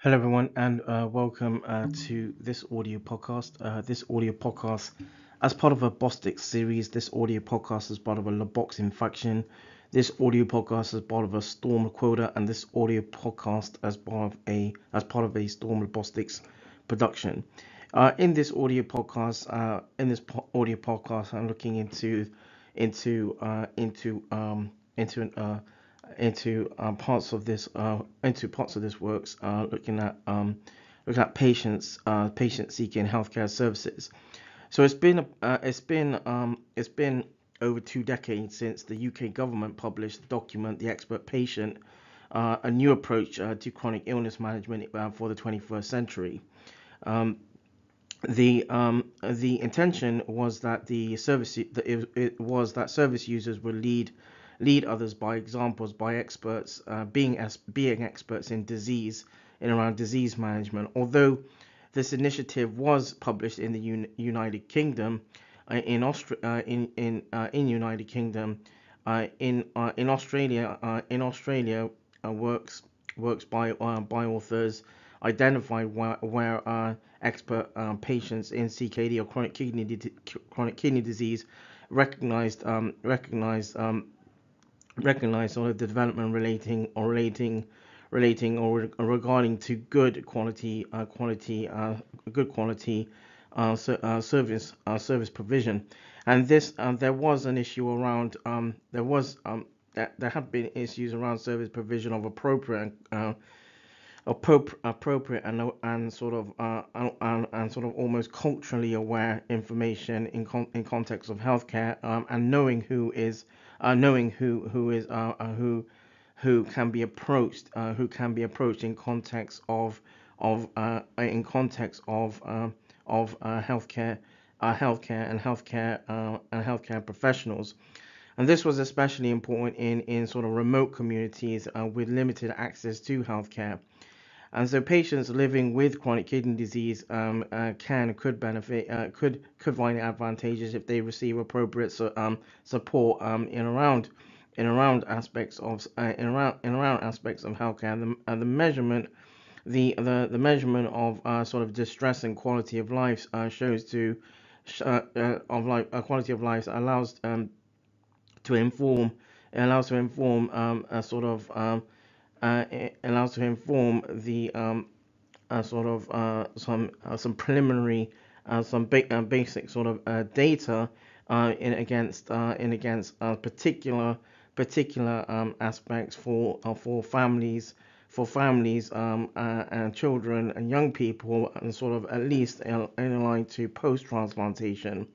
Hello, everyone, and welcome to this audio podcast. As part of a Bostix series, this audio podcast is part of a LaBox Infaction. This audio podcast is part of a Storm Quota, and this audio podcast as part of a Storm Bostix production. I'm looking into parts of this works, looking at patients seeking healthcare services. So it's been over 2 decades since the UK government published the document, The Expert Patient, a new approach to chronic illness management for the 21st century. Um, the intention was that it was that service users would lead others by examples, by experts being experts in around disease management. Although this initiative was published in the United Kingdom, in United Kingdom, in Australia, works by authors identified where expert patients in CKD or chronic kidney disease recognized um, recognized um, recognized sort of the development relating or regarding to good quality service provision. And this there was an issue around there have been issues around service provision of appropriate and sort of almost culturally aware information in context of healthcare, and knowing who can be approached in context of healthcare professionals. And this was especially important in sort of remote communities with limited access to healthcare. And so patients living with chronic kidney disease could benefit could find it advantageous if they receive appropriate support in around aspects of healthcare. And the measurement of sort of distress and quality of life shows to of life quality of life to inform allows to inform a sort of it allows to inform the sort of some preliminary basic sort of data in against particular aspects for families and children and young people, and sort of at least in line to post transplantation.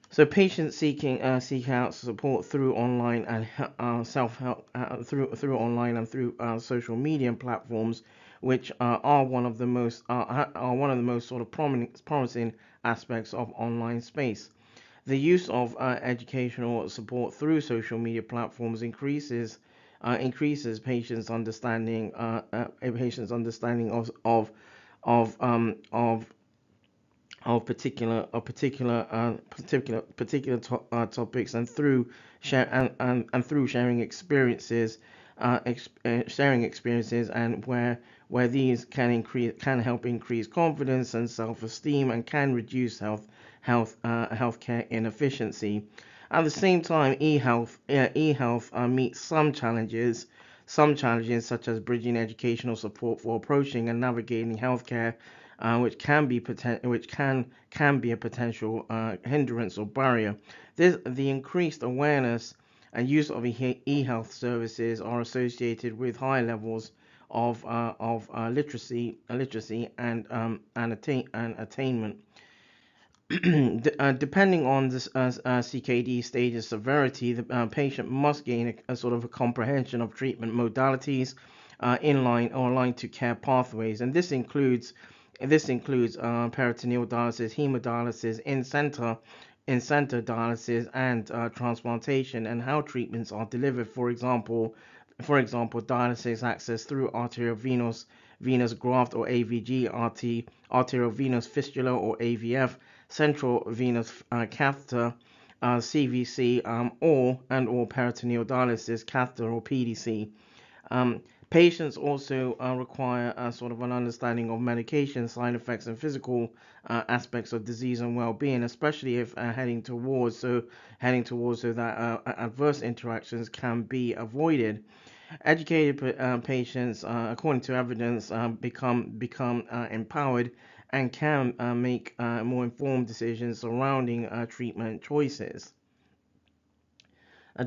So patients seek out support through online and self help through online and through social media platforms, which are one of the most sort of promising aspects of online space. The use of educational support through social media platforms increases patients' understanding of topics, and through sharing experiences, and where these can help increase confidence and self-esteem, and can reduce healthcare inefficiency. At the same time, e-health meets some challenges such as bridging educational support for approaching and navigating healthcare, which can be a potential hindrance or barrier. The increased awareness and use of e-health services are associated with high levels of literacy and attainment. Depending on the CKD stage of severity, the patient must gain a sort of a comprehension of treatment modalities in line or aligned to care pathways, and this includes peritoneal dialysis, hemodialysis, in-center dialysis, and transplantation, and how treatments are delivered. For example, dialysis access through arteriovenous graft or AVG, arteriovenous fistula or AVF, central venous catheter, CVC, or peritoneal dialysis catheter or PDC. Patients also require sort of an understanding of medication, side effects, and physical aspects of disease and well-being, especially if heading towards so that adverse interactions can be avoided. Educated patients, according to evidence, become empowered and can make more informed decisions surrounding treatment choices.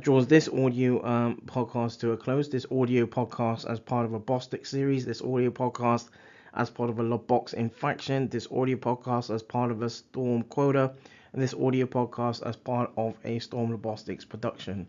Draws this audio podcast to a close. This audio podcast as part of a Bostix series. This audio podcast as part of a LaBox Infaction. This audio podcast as part of a Storm Quota. And this audio podcast as part of a Storm LaBostics production.